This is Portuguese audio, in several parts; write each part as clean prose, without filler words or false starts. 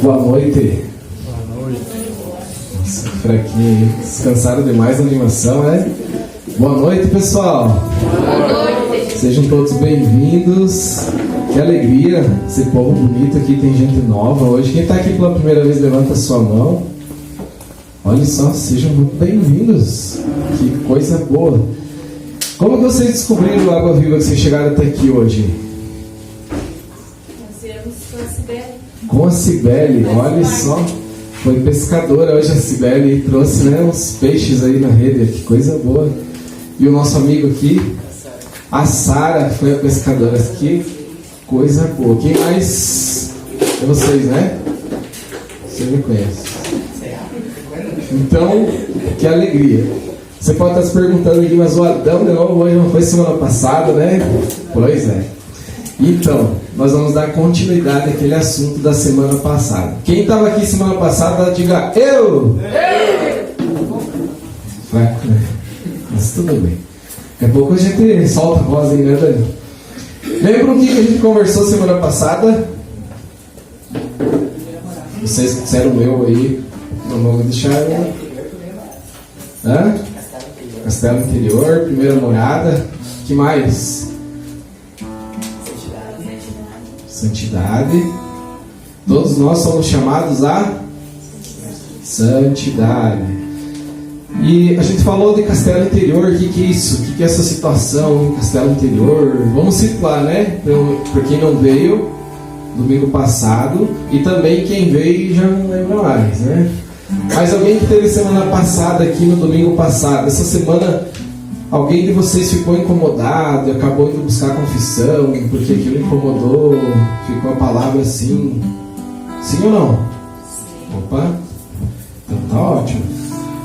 Boa noite. Boa noite. Nossa, fraquinho aí. Descansaram demais na animação, né? Boa noite, pessoal. Boa noite. Sejam todos bem-vindos. Que alegria, esse povo bonito aqui, tem gente nova hoje. Quem está aqui pela primeira vez, levanta a sua mão. Olha só, sejam muito bem-vindos. Que coisa boa. Como que vocês descobriram a Água Viva que vocês chegaram até aqui hoje? Nós viemos com a Cibele. Com a Cibele, olha só. Foi pescadora hoje a Cibele e trouxe, né, uns peixes aí na rede. Que coisa boa. E o nosso amigo aqui, a Sara, foi a pescadora. Que coisa boa. Quem mais? É vocês, né? Você me conhece. Então, que alegria. Você pode estar se perguntando aqui, mas o Adão de novo hoje não foi semana passada, né? Pois é. Então, nós vamos dar continuidade àquele assunto da semana passada. Quem estava aqui semana passada, diga eu! Fraco, né? Mas tudo bem. Daqui a pouco a gente solta a voz aí, né, Dani? Lembram o que a gente conversou semana passada? Vocês que disseram meu aí, não vamos deixar. Hã? Castelo Interior, primeira morada. Que mais? Santidade. Todos nós somos chamados a santidade. E a gente falou de Castelo Interior. O que é isso? O que é essa situação em Castelo Interior? Vamos situar, né? Para quem não veio domingo passado e também quem veio já não lembra mais, né? Mas alguém que teve semana passada aqui no domingo passado, essa semana alguém de vocês ficou incomodado, acabou indo buscar confissão, porque aquilo incomodou, ficou a palavra assim, sim ou não? Sim. Opa, então tá ótimo.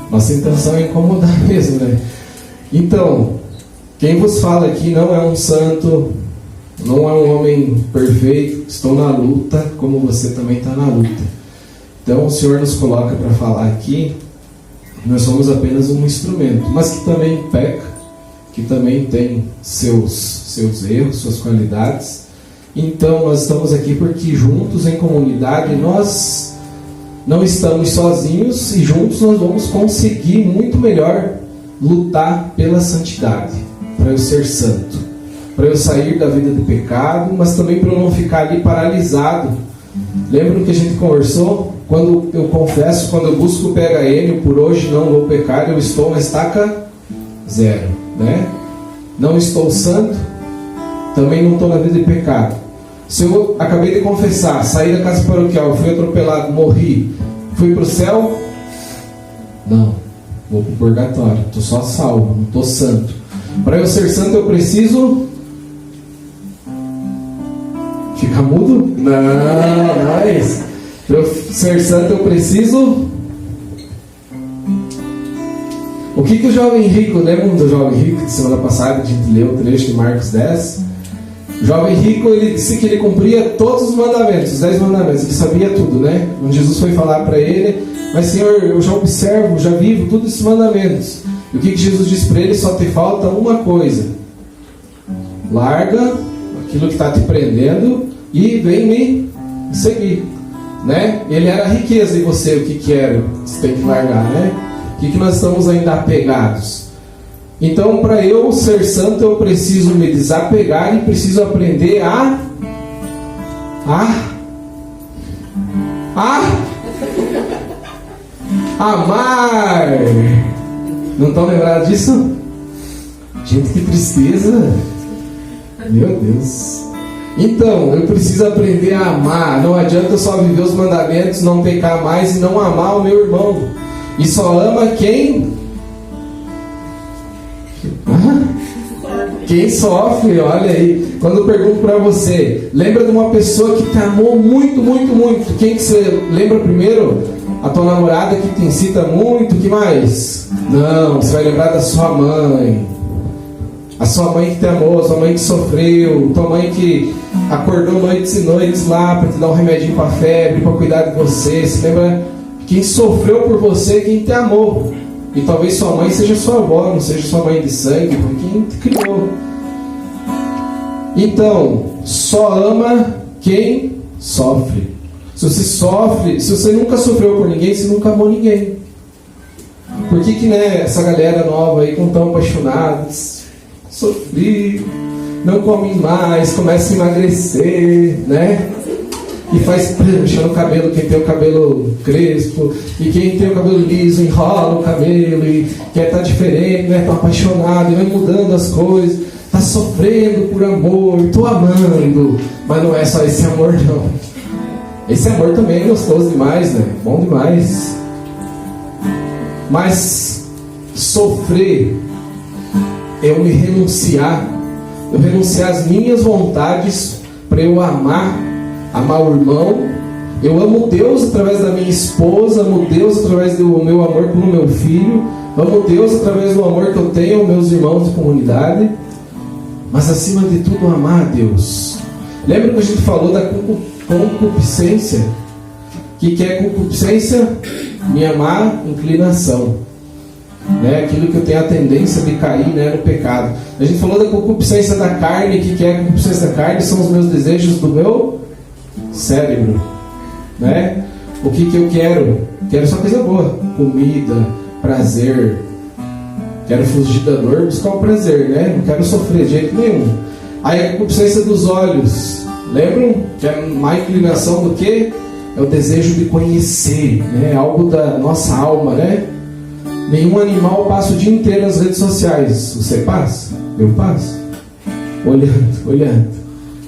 Nossa intenção é incomodar mesmo, né? Então, quem vos fala aqui não é um santo, não é um homem perfeito, estou na luta, como você também está na luta. Então o Senhor nos coloca para falar aqui, nós somos apenas um instrumento, mas que também peca, que também tem seus erros, suas qualidades. Então nós estamos aqui porque juntos em comunidade nós não estamos sozinhos e juntos nós vamos conseguir muito melhor lutar pela santidade, para eu ser santo, para eu sair da vida de pecado, mas também para eu não ficar ali paralisado. Lembram que a gente conversou? Quando eu confesso, quando eu busco o PHN, por hoje não vou pecar, eu estou na estaca zero, né? Não estou santo, também não estou na vida de pecado. Se eu acabei de confessar, saí da casa paroquial, fui atropelado, morri, fui para o céu? Não, vou para o purgatório, estou só salvo, não estou santo. Para eu ser santo eu preciso ficar mudo? Não é isso. Para eu ser santo eu preciso. O que o jovem rico, lembram do jovem rico de semana passada, a gente leu o trecho de Marcos 10? O jovem rico, ele disse que ele cumpria todos os mandamentos, os 10 mandamentos, ele sabia tudo, né? Quando Jesus foi falar para ele, mas Senhor, eu já observo, já vivo todos esses mandamentos. E o que Jesus disse para ele? Só te falta uma coisa: larga aquilo que está te prendendo e vem me seguir, né? Ele era a riqueza, e você, o que era? Você tem que largar, né? O que nós estamos ainda apegados? Então, para eu ser santo, eu preciso me desapegar e preciso aprender a amar. Não estão lembrados disso? Gente, que tristeza. Meu Deus. Então, eu preciso aprender a amar. Não adianta eu só viver os mandamentos, não pecar mais e não amar o meu irmão. E só ama quem sofre. Olha aí. Quando eu pergunto para você, lembra de uma pessoa que te amou muito, muito, muito? Quem que você lembra primeiro? A tua namorada que te incita muito? Que mais? Não, você vai lembrar da sua mãe. A sua mãe que te amou, a sua mãe que sofreu, tua mãe que acordou noites e noites lá para te dar um remedinho para febre, para cuidar de você. Você lembra quem sofreu por você, quem te amou? E talvez sua mãe seja sua avó, não seja sua mãe de sangue, foi quem te criou. Então, só ama quem sofre. Se você sofre, se você nunca sofreu por ninguém, você nunca amou ninguém. Por que né, essa galera nova aí, com tão apaixonados, sofri, não come mais, começa a emagrecer, né? E faz prancha no cabelo, quem tem o cabelo crespo, e quem tem o cabelo liso enrola o cabelo, e quer estar diferente, né? Tá apaixonado, e vai mudando as coisas, tá sofrendo por amor, tô amando, mas não é só esse amor não. Esse amor também é gostoso demais, né? Bom demais. Mas sofrer é eu me renunciar às minhas vontades para eu amar o irmão. Eu amo Deus através da minha esposa, amo Deus através do meu amor pelo meu filho, amo Deus através do amor que eu tenho aos meus irmãos de comunidade, mas acima de tudo amar a Deus. Lembra que a gente falou da concupiscência? O que é concupiscência? Minha má inclinação, né? Aquilo que eu tenho a tendência de cair, né, no pecado. A gente falou da concupiscência da carne. O que é a concupiscência da carne? São os meus desejos do meu cérebro, né? O que eu quero? Quero só coisa boa, comida, prazer. Quero fugir da dor, buscar o prazer, né? Não quero sofrer de jeito nenhum. Aí a concupiscência dos olhos, lembram? Que é a má inclinação do quê? É o desejo de conhecer, né? Algo da nossa alma, né? Nenhum animal passa o dia inteiro nas redes sociais. Você passa? Eu passo. Olhando.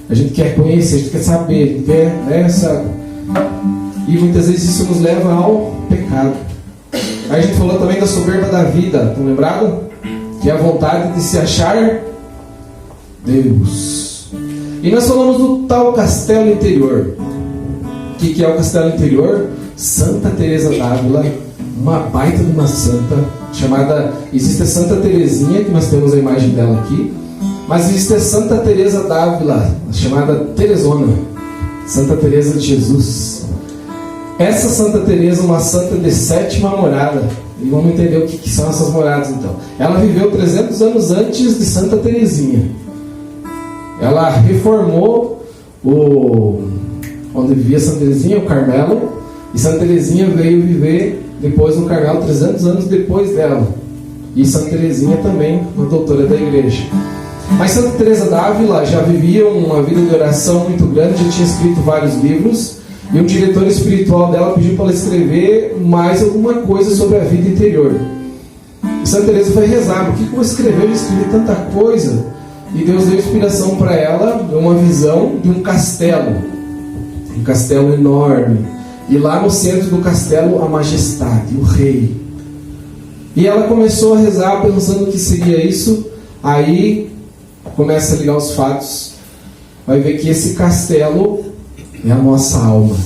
A gente quer conhecer, a gente quer saber, a gente quer, né, e muitas vezes isso nos leva ao pecado. Aí a gente falou também da soberba da vida, estão lembrados? Que é a vontade de se achar Deus. E nós falamos do tal castelo interior. O que é o castelo interior? Santa Teresa d'Ávila, uma baita de uma santa, chamada, existe a Santa Teresinha, que nós temos a imagem dela aqui, mas existe a Santa Teresa d'Ávila, chamada Teresona, Santa Teresa de Jesus. Essa Santa Teresa, uma santa de 7ª morada, e vamos entender o que são essas moradas então. Ela viveu 300 anos antes de Santa Teresinha. Ela reformou onde vivia Santa Teresinha, o Carmelo, e Santa Teresinha veio viver depois no Carmelo 300 anos depois dela. E Santa Teresinha também, uma doutora da igreja. Mas Santa Teresa d'Ávila já vivia uma vida de oração muito grande, já tinha escrito vários livros, e o diretor espiritual dela pediu para ela escrever mais alguma coisa sobre a vida interior. E Santa Teresa foi rezar: o que eu vou escrever? Eu escrevi tanta coisa. E Deus deu inspiração para ela, uma visão de um castelo enorme, e lá no centro do castelo a majestade, o rei. E ela começou a rezar pensando o que seria isso. Aí começa a ligar os fatos, vai ver que esse castelo é a nossa alma,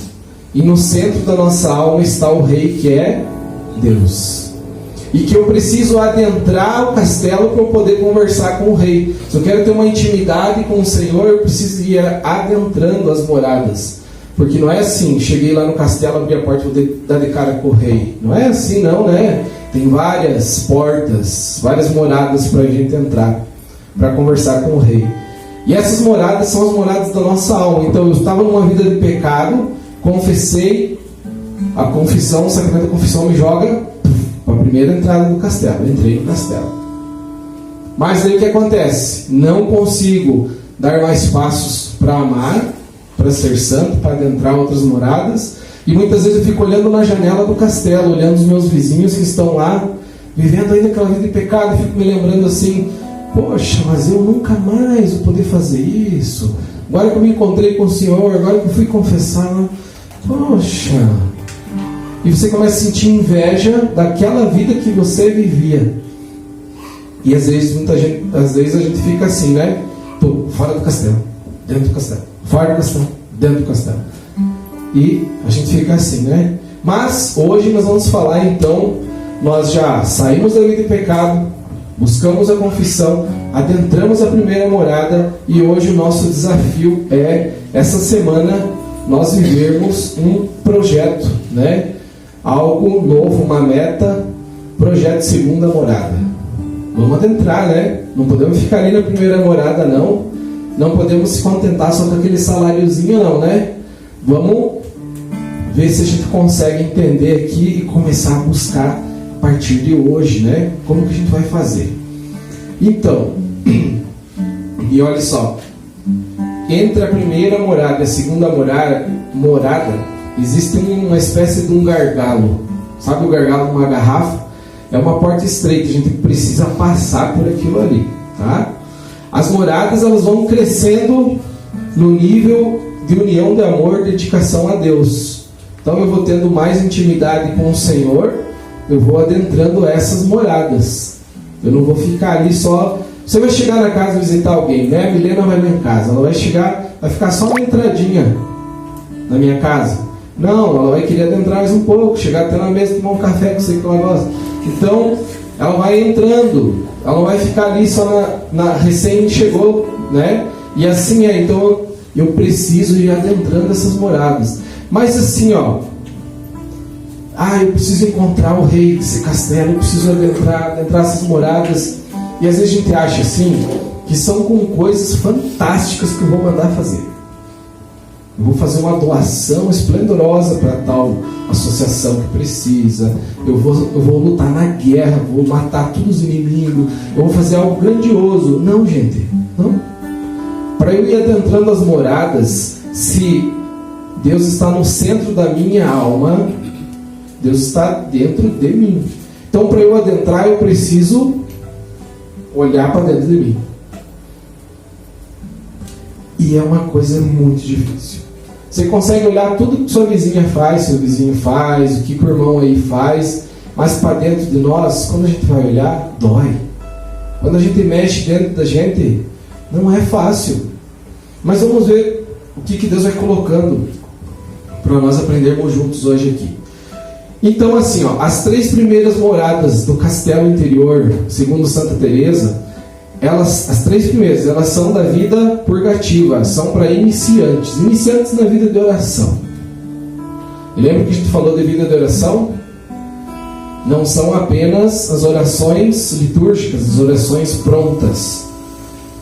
e no centro da nossa alma está o rei, que é Deus, e que eu preciso adentrar o castelo para eu poder conversar com o rei. Se eu quero ter uma intimidade com o Senhor, eu preciso ir adentrando as moradas, porque não é assim, cheguei lá no castelo, abri a porta e vou dar de cara com o rei. Não é assim não, né? Tem várias portas, várias moradas para a gente entrar, para conversar com o rei. E essas moradas são as moradas da nossa alma. Então eu estava numa vida de pecado, confessei, a confissão, o sacramento da confissão me joga para a primeira entrada do castelo. Eu entrei no castelo. Mas aí o que acontece? Não consigo dar mais passos para amar, para ser santo, para adentrar outras moradas. E muitas vezes eu fico olhando na janela do castelo, olhando os meus vizinhos que estão lá, vivendo ainda aquela vida de pecado, e fico me lembrando assim: poxa, mas eu nunca mais vou poder fazer isso. Agora que eu me encontrei com o Senhor, agora que eu fui confessar, poxa. E você começa a sentir inveja daquela vida que você vivia. E às vezes a gente fica assim, né? Tô fora do castelo, dentro do castelo, fora do castelo, dentro do castelo. E a gente fica assim, né? Mas hoje nós vamos falar então, nós já saímos da vida de pecado, buscamos a confissão, adentramos a primeira morada, e hoje o nosso desafio é, essa semana, nós vivermos um projeto, né? Algo novo, uma meta, projeto segunda morada. Vamos adentrar, né? Não podemos ficar ali na primeira morada, não. Não podemos se contentar só com aquele saláriozinho, não, né? Vamos ver se a gente consegue entender aqui e começar a buscar a partir de hoje, né? Como que a gente vai fazer? Então, e olha só, entre a primeira morada e a segunda morada existe uma espécie de um gargalo. Sabe o gargalo de uma garrafa? É uma porta estreita, a gente precisa passar por aquilo ali, tá? As moradas, elas vão crescendo no nível de união de amor, dedicação a Deus. Então eu vou tendo mais intimidade com o Senhor, eu vou adentrando essas moradas. Eu não vou ficar ali só... Você vai chegar na casa visitar alguém, né? A Milena vai lá em casa, ela vai chegar, vai ficar só uma entradinha na minha casa. Não, ela vai querer adentrar mais um pouco, chegar até na mesa, tomar um café com você que ela gosta. Então, ela vai entrando, ela não vai ficar ali só na recém chegou, né? E assim é, então eu preciso ir adentrando essas moradas. Mas assim, ó, eu preciso encontrar o rei desse castelo, eu preciso adentrar essas moradas. E às vezes a gente acha assim, que são com coisas fantásticas que eu vou mandar fazer. Eu vou fazer uma doação esplendorosa para tal associação que precisa. Eu vou lutar na guerra, vou matar todos os inimigos. Eu vou fazer algo grandioso. Não, gente, não. Para eu ir adentrando as moradas, se Deus está no centro da minha alma, Deus está dentro de mim. Então, para eu adentrar, eu preciso olhar para dentro de mim. E é uma coisa muito difícil. Você consegue olhar tudo que sua vizinha faz, seu vizinho faz, o que o irmão aí faz, mas para dentro de nós, quando a gente vai olhar, dói. Quando a gente mexe dentro da gente, não é fácil. Mas vamos ver o que Deus vai colocando para nós aprendermos juntos hoje aqui. Então assim, ó, as 3 primeiras moradas do castelo interior, segundo Santa Teresa, as 3 primeiras, elas são da vida purgativa, são para iniciantes na vida de oração. Lembra que a gente falou de vida de oração? Não são apenas as orações litúrgicas, as orações prontas.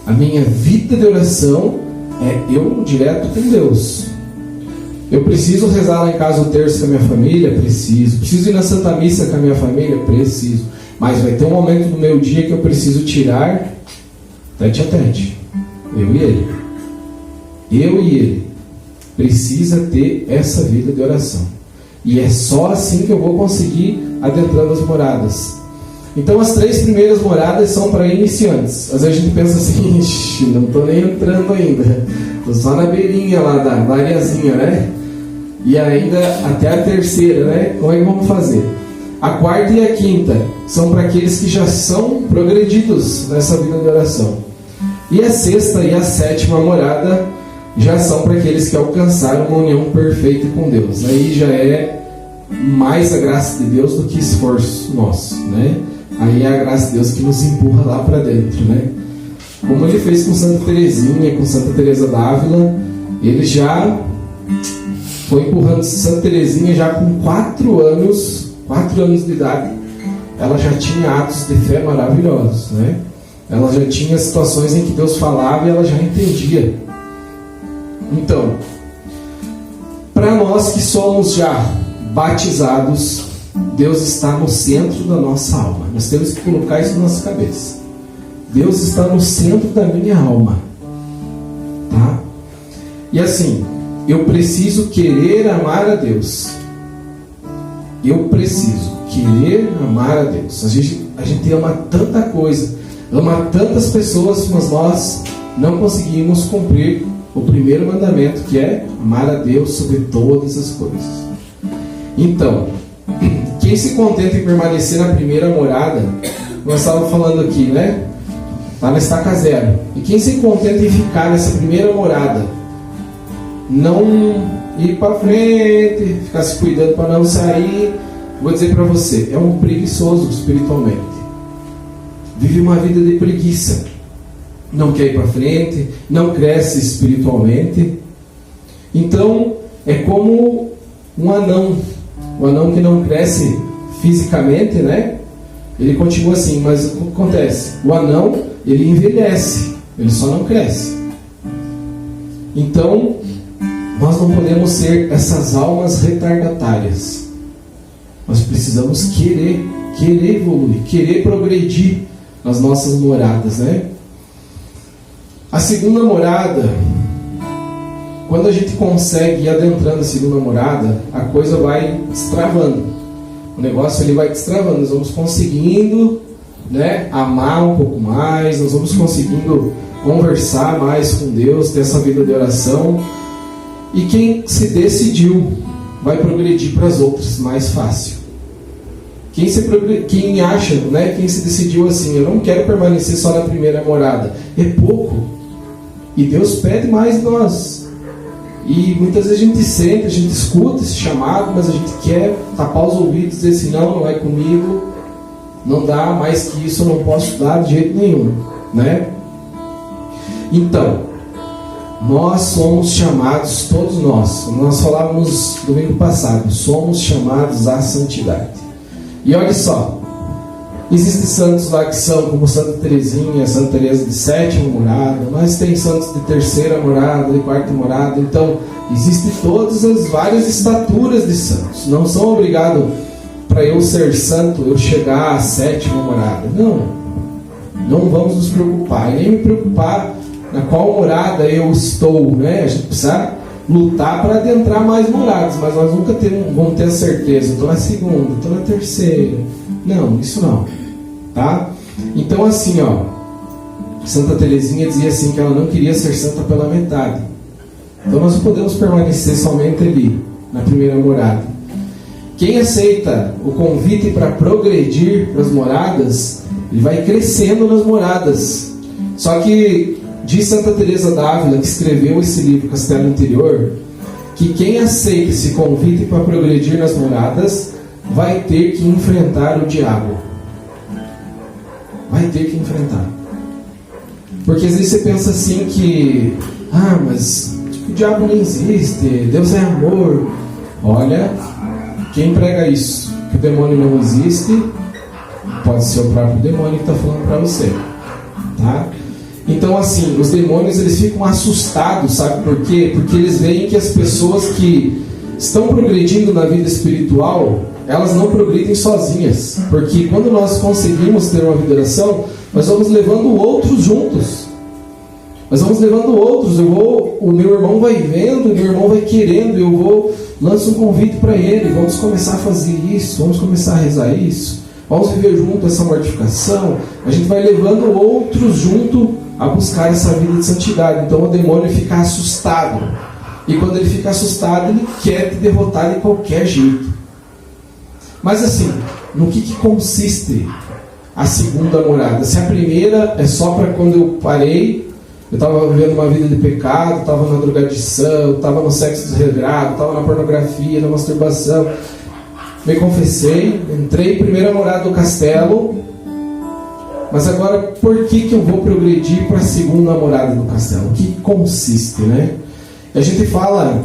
A minha vida de oração é eu direto com Deus. Eu preciso rezar lá em casa o terço com a minha família? Preciso ir na Santa Missa com a minha família? Preciso. Mas vai ter um momento do meu dia que eu preciso tirar tete a tete. Eu e ele. Precisa ter essa vida de oração. E é só assim que eu vou conseguir adentrando as moradas. Então as 3 primeiras moradas são para iniciantes. Às vezes a gente pensa assim, não estou nem entrando ainda. Estou só na beirinha lá da areazinha, né? E ainda até a 3ª, né? Como é que vamos fazer? A 4ª e a 5ª são para aqueles que já são progredidos nessa vida de oração. E a 6ª e a 7ª morada já são para aqueles que alcançaram uma união perfeita com Deus. Aí já é mais a graça de Deus do que esforço nosso, né? Aí é a graça de Deus que nos empurra lá para dentro, né? Como ele fez com Santa Teresinha, com Santa Teresa d'Ávila, ele já foi empurrando Santa Teresinha já com 4 anos de idade. Ela já tinha atos de fé maravilhosos, né? Ela já tinha situações em que Deus falava e ela já entendia. Então, para nós que somos já batizados, Deus está no centro da nossa alma. Nós temos que colocar isso na nossa cabeça. Deus está no centro da minha alma, tá? E assim, eu preciso querer amar a Deus. Eu preciso querer amar a Deus. A gente ama tanta coisa, ama tantas pessoas, mas nós não conseguimos cumprir o primeiro mandamento, que é amar a Deus sobre todas as coisas. Então, quem se contenta em permanecer na primeira morada, nós estávamos falando aqui, né? Está na estaca 0. E quem se contenta em ficar nessa primeira morada, não ir para frente, ficar se cuidando para não sair, vou dizer para você, é um preguiçoso espiritualmente. Vive uma vida de preguiça. Não quer ir para frente, não cresce espiritualmente. Então, é como um anão. O anão que não cresce fisicamente, né? Ele continua assim, mas o que acontece? O anão, ele envelhece, ele só não cresce. Então, Nós não podemos ser essas almas retardatárias. Nós precisamos querer evoluir, querer progredir nas nossas moradas, né? A segunda morada, quando a gente consegue ir adentrando a segunda morada, a coisa vai destravando. O negócio ele vai destravando. Nós vamos conseguindo, né, amar um pouco mais, nós vamos conseguindo conversar mais com Deus, ter essa vida de oração. E quem se decidiu vai progredir para as outras mais fácil. Quem acha, né, quem se decidiu assim, eu não quero permanecer só na primeira morada, é pouco. E Deus pede mais de nós. E muitas vezes a gente sente, a gente escuta esse chamado, mas a gente quer tapar os ouvidos e dizer assim, não é comigo, não dá, mais que isso eu não posso dar de jeito nenhum, né? Então, nós somos chamados, todos nós, como nós falávamos domingo passado, somos chamados à santidade. E olha só, existem santos lá que são como Santa Teresinha, Santa Teresa de 7ª morada, mas tem santos de 3ª morada, de 4ª morada. Então, existem todas as várias estaturas de santos. Não são obrigados para eu ser santo, eu chegar à 7ª morada. Não vamos nos preocupar, e nem me preocupar na qual morada eu estou, né? A gente precisa lutar para adentrar mais moradas, mas nós nunca vamos ter a certeza, estou na 2ª, estou na 3ª. Não, isso não, tá? Então assim, ó, Santa Teresinha dizia assim que ela não queria ser santa pela metade. Então nós não podemos permanecer somente ali, na primeira morada. Quem aceita o convite para progredir para as moradas, ele vai crescendo nas moradas. Só que diz Santa Teresa d'Ávila, que escreveu esse livro Castelo Interior, que quem aceita esse convite para progredir nas moradas vai ter que enfrentar o diabo. Vai ter que enfrentar. Porque às vezes você pensa assim que mas o diabo não existe, Deus é amor. Olha, quem prega isso, que o demônio não existe, pode ser o próprio demônio que está falando para você, tá? Então assim, os demônios eles ficam assustados, sabe por quê? Porque eles veem que as pessoas que estão progredindo na vida espiritual, elas não progridem sozinhas. Porque quando nós conseguimos ter uma vida de oração, nós vamos levando outros juntos. Nós vamos levando outros. O meu irmão vai vendo, o meu irmão vai querendo, eu lanço um convite para ele, vamos começar a fazer isso, vamos começar a rezar isso, vamos viver junto essa mortificação. A gente vai levando outros junto a buscar essa vida de santidade. Então o demônio fica assustado. E quando ele fica assustado, ele quer te derrotar de qualquer jeito. Mas assim, no que consiste a segunda morada? Se a primeira é só para quando eu parei, eu estava vivendo uma vida de pecado, estava na drogadição, estava no sexo desregrado, estava na pornografia, na masturbação, me confessei, entrei primeira morada do castelo, mas agora por que eu vou progredir para a segunda morada do castelo? O que consiste, né? A gente fala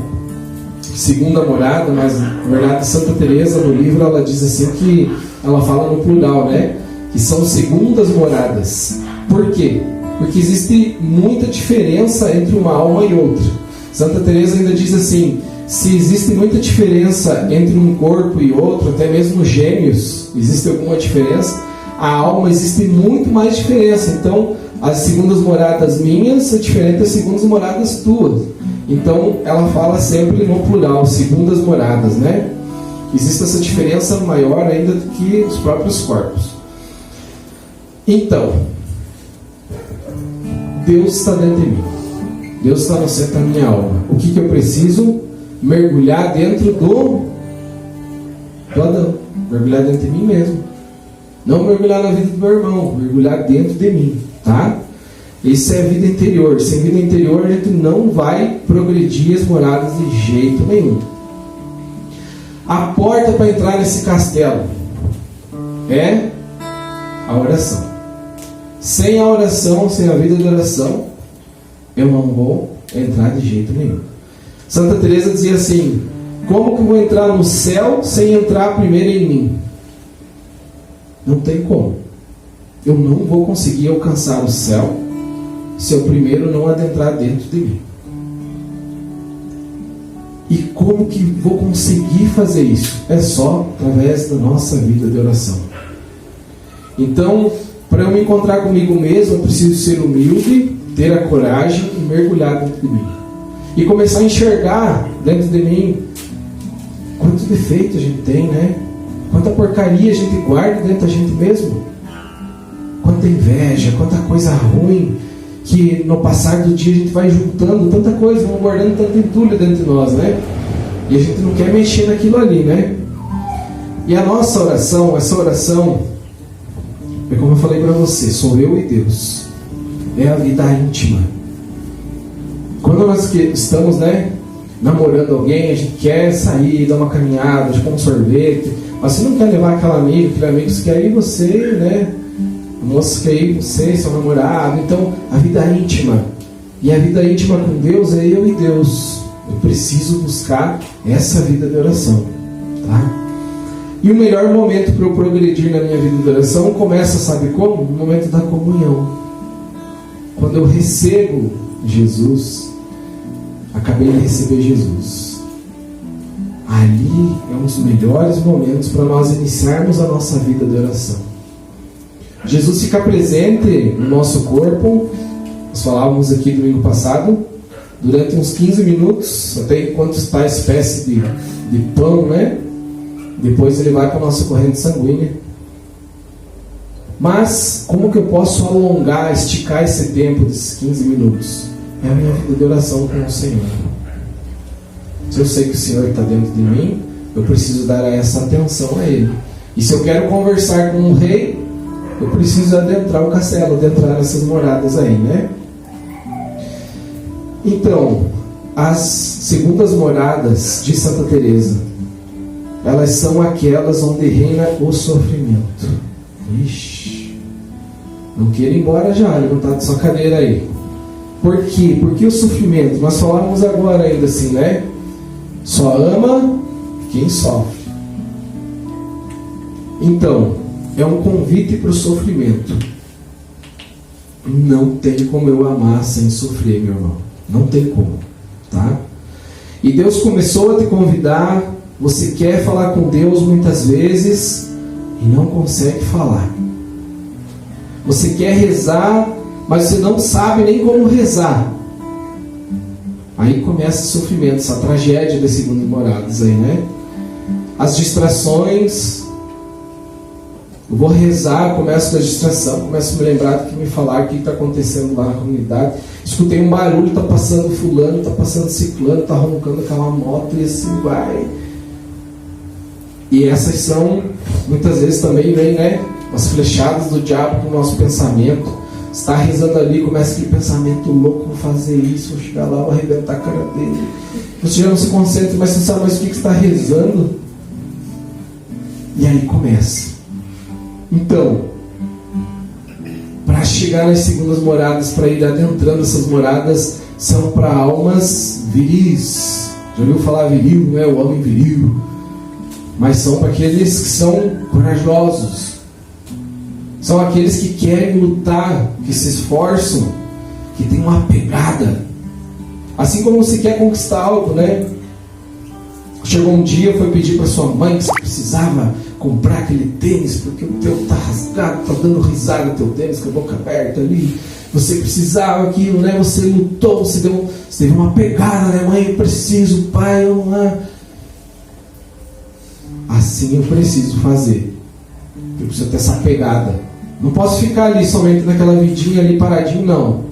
segunda morada, mas na verdade Santa Teresa no livro ela diz assim que ela fala no plural, né? Que são segundas moradas. Por quê? Porque existe muita diferença entre uma alma e outra. Santa Teresa ainda diz assim: se existe muita diferença entre um corpo e outro, até mesmo gêmeos, existe alguma diferença, a alma existe muito mais diferença. Então, as segundas moradas minhas é diferente das segundas moradas tuas. Então, ela fala sempre no plural, segundas moradas, né? Existe essa diferença maior ainda do que os próprios corpos. Então, Deus está dentro de mim. Deus está no centro da minha alma. O que eu preciso? Mergulhar dentro do Adão. Mergulhar dentro de mim mesmo. Não mergulhar na vida do meu irmão. Mergulhar dentro de mim. Tá? Isso é vida interior. Sem vida interior a gente não vai progredir as moradas de jeito nenhum. A porta para entrar nesse castelo é a oração. Sem a oração, sem a vida de oração, eu não vou entrar de jeito nenhum. Santa Teresa dizia assim: como que eu vou entrar no céu sem entrar primeiro em mim? Não tem como. Eu não vou conseguir alcançar o céu se eu primeiro não adentrar dentro de mim. E como que vou conseguir fazer isso? É só através da nossa vida de oração. Então, para eu me encontrar comigo mesmo, eu preciso ser humilde, ter a coragem e mergulhar dentro de mim. E começar a enxergar dentro de mim quanto defeito a gente tem, né? Quanta porcaria a gente guarda dentro da gente mesmo. Quanta inveja, quanta coisa ruim, que no passar do dia a gente vai juntando tanta coisa, vamos guardando tanta entulho dentro de nós, né? E a gente não quer mexer naquilo ali, né? E a nossa oração, essa oração, é como eu falei para você, sou eu e Deus. É a vida íntima. Quando nós estamos, né, namorando alguém, a gente quer sair, dar uma caminhada, tipo um sorvete, mas você não quer levar aquele amigo você quer ir você, né? A moça quer ir você, seu namorado. Então, a vida íntima. E a vida íntima com Deus é eu e Deus. Eu preciso buscar essa vida de oração. Tá? E o melhor momento para eu progredir na minha vida de oração começa, sabe como? No momento da comunhão. Quando eu recebo Jesus, acabei de receber Jesus. Ali é um dos melhores momentos para nós iniciarmos a nossa vida de oração. Jesus fica presente no nosso corpo, nós falávamos aqui domingo passado, durante uns 15 minutos, até enquanto está a espécie de pão, né? Depois ele vai para a nossa corrente sanguínea. Mas, como que eu posso alongar, esticar esse tempo desses 15 minutos? É a minha vida de oração com o Senhor. Se eu sei que o Senhor está dentro de mim, eu preciso dar essa atenção a Ele. E se eu quero conversar com o rei, eu preciso adentrar o castelo, adentrar essas moradas aí, né? Então, as segundas moradas de Santa Teresa, elas são aquelas onde reina o sofrimento. Ixi, não queira ir embora já, levantar da sua cadeira aí. Por quê? Porque o sofrimento, nós falamos agora ainda assim, né? Só ama quem sofre. Então, é um convite para o sofrimento. Não tem como eu amar sem sofrer, meu irmão. Não tem como, tá? E Deus começou a te convidar. Você quer falar com Deus muitas vezes e não consegue falar. Você quer rezar, mas você não sabe nem como rezar. Aí começa o sofrimento, essa tragédia das segundas moradas aí, né? As distrações. Eu vou rezar, começo da distração, começo a me lembrar do que me falaram, o que está acontecendo lá na comunidade. Escutei um barulho, está passando fulano, está passando ciclano, está roncando aquela moto e assim vai. E essas são, muitas vezes também vem, né, as flechadas do diabo para o nosso pensamento. Você está rezando ali, começa aquele pensamento louco, vou fazer isso, vou chegar lá, vou arrebentar a cara dele. Você já não se concentra, mas você sabe mais o que você está rezando. E aí começa. Então, para chegar nas segundas moradas, para ir adentrando essas moradas, são para almas viris. Já ouviu falar viril, né? O homem viril. Mas são para aqueles que são corajosos. São aqueles que querem lutar, que se esforçam, que têm uma pegada. Assim como você quer conquistar algo, né? Chegou um dia, foi pedir para sua mãe que você precisava comprar aquele tênis, porque o teu está rasgado, está dando risada o teu tênis com a boca aberta ali. Você precisava aquilo, né? Você lutou, você teve uma pegada, né? Mãe, eu preciso, pai, eu não. Assim eu preciso fazer. Eu preciso ter essa pegada. Não posso ficar ali somente naquela vidinha ali paradinho, não.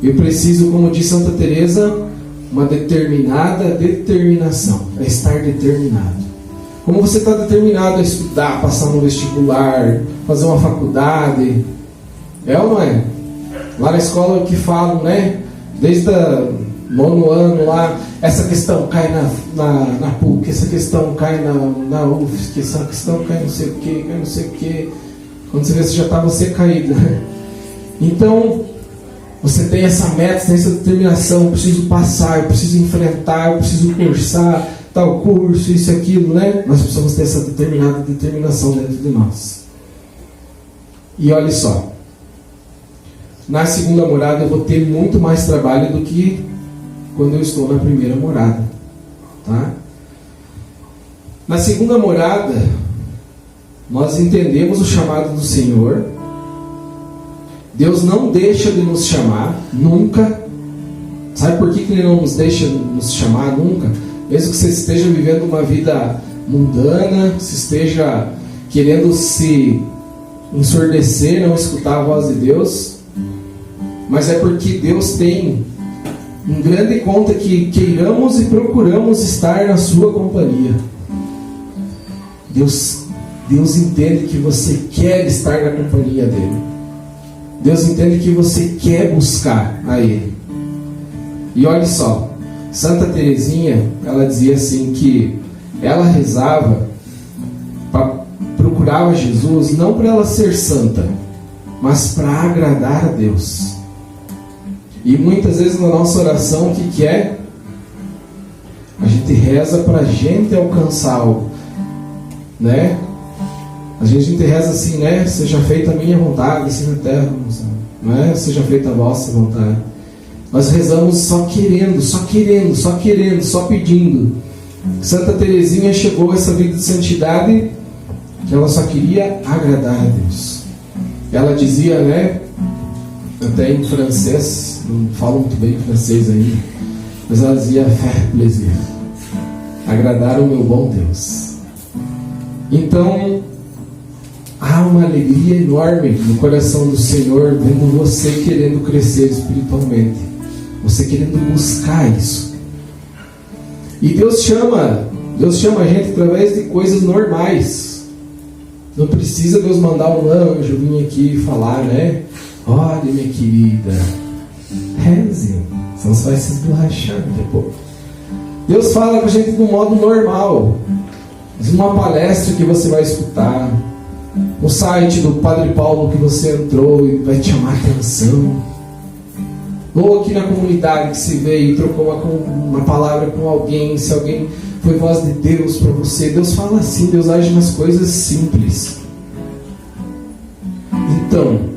Eu preciso, como diz Santa Teresa, uma determinada determinação. É estar determinado. Como você está determinado a estudar, passar no vestibular, fazer uma faculdade, é ou não é? Lá na escola que falam, né? Desde o 9º ano lá, essa questão cai na PUC, essa questão cai na UFSC, essa questão cai não sei o que, cai não sei o que. Quando você vê, você já está caído, né? Então, você tem essa meta, tem essa determinação, eu preciso passar, eu preciso enfrentar, eu preciso cursar tal curso, isso e aquilo, né? Nós precisamos ter essa determinada determinação dentro de nós. E olha só, na segunda morada eu vou ter muito mais trabalho do que quando eu estou na primeira morada. Tá? Na segunda morada, nós entendemos o chamado do Senhor. Deus não deixa de nos chamar, nunca. Sabe por que Ele não nos deixa de nos chamar nunca? Mesmo que você esteja vivendo uma vida mundana, se esteja querendo se ensurdecer, não escutar a voz de Deus, mas é porque Deus tem um grande conta que queiramos e procuramos estar na sua companhia. Deus entende que você quer estar na companhia dele. Deus entende que você quer buscar a Ele. E olha só, Santa Teresinha, ela dizia assim que ela rezava, procurava Jesus não para ela ser santa, mas para agradar a Deus. E muitas vezes na nossa oração, o que é? A gente reza para a gente alcançar algo, né? A gente reza assim, né? Seja feita a minha vontade, assim na terra, não é? Seja feita a vossa vontade. Nós rezamos só querendo, só pedindo. Santa Teresinha chegou a essa vida de santidade que ela só queria agradar a Deus. Ela dizia, né? Até em francês, não falo muito bem francês ainda, mas ela dizia faire plaisir, agradar o meu bom Deus. Então, há uma alegria enorme no coração do Senhor vendo você querendo crescer espiritualmente, você querendo buscar isso. E Deus chama a gente através de coisas normais. Não precisa Deus mandar um anjo vir aqui falar, né? Olha, minha querida, reze, senão você vai se esborrachar daqui a pouco. Deus fala com a gente de um modo normal. Uma palestra que você vai escutar, um site do Padre Paulo que você entrou e vai te chamar a atenção, ou aqui na comunidade que se veio e trocou uma palavra com alguém, se alguém foi voz de Deus para você. Deus fala assim, Deus age nas coisas simples. Então,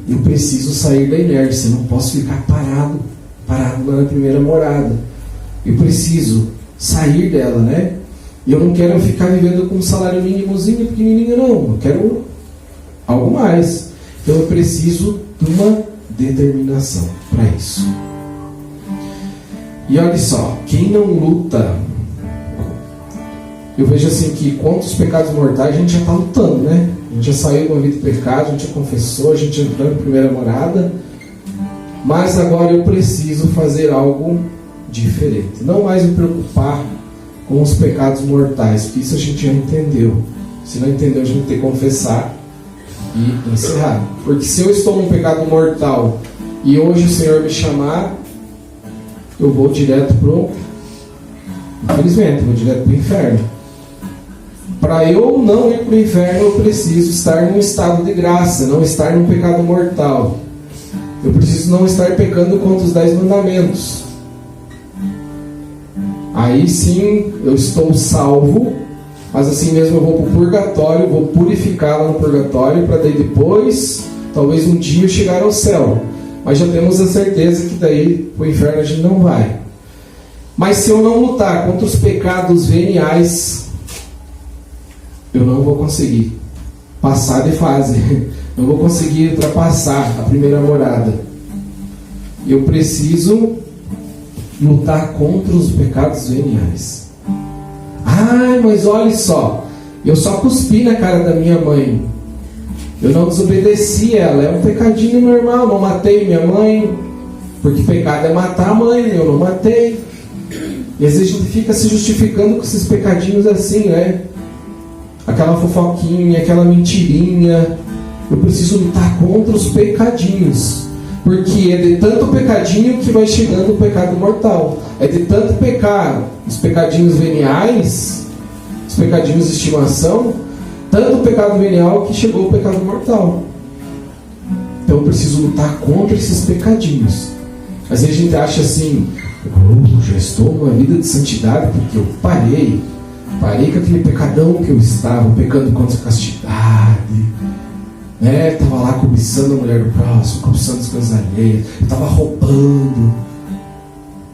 eu preciso sair da inércia, não posso ficar parado lá na primeira morada. Eu preciso sair dela, né? E eu não quero ficar vivendo com um salário mínimozinho, pequenininho, não. Eu quero algo mais. Então eu preciso de uma determinação para isso. E olha só, quem não luta, eu vejo assim que contra os pecados mortais a gente já está lutando, né? A gente já saiu de uma vida de pecado, a gente já confessou, a gente já entrou na primeira morada, mas agora eu preciso fazer algo diferente. Não mais me preocupar com os pecados mortais, porque isso a gente já entendeu. Se não entendeu, a gente tem que confessar e encerrar. Porque se eu estou num pecado mortal e hoje o Senhor me chamar, eu vou direto infelizmente, vou direto para o inferno. Para eu não ir para o inferno, eu preciso estar num estado de graça, não estar num pecado mortal. Eu preciso não estar pecando contra os 10 mandamentos. Aí sim, eu estou salvo, mas assim mesmo eu vou para o purgatório, vou purificar lá no purgatório, para daí depois, talvez um dia chegar ao céu. Mas já temos a certeza que daí para o inferno a gente não vai. Mas se eu não lutar contra os pecados veniais, eu não vou conseguir passar de fase, não vou conseguir ultrapassar a primeira morada. Eu preciso lutar contra os pecados veniais. Mas olha só, eu só cuspi na cara da minha mãe, eu não desobedeci ela, é um pecadinho normal, não matei minha mãe, porque pecado é matar a mãe, eu não matei. E às vezes a gente fica se justificando com esses pecadinhos assim, né? Aquela fofoquinha, aquela mentirinha. Eu preciso lutar contra os pecadinhos, porque é de tanto pecadinho que vai chegando o pecado mortal. É de tanto pecar os pecadinhos veniais, os pecadinhos de estimação, tanto o pecado venial que chegou o pecado mortal. Então eu preciso lutar contra esses pecadinhos. Às vezes a gente acha assim, já estou numa vida de santidade porque eu parei com aquele pecadão que eu estava, pecando contra a castidade, né? Estava lá cobiçando a mulher do próximo, cobiçando as coisas alheias, estava roubando.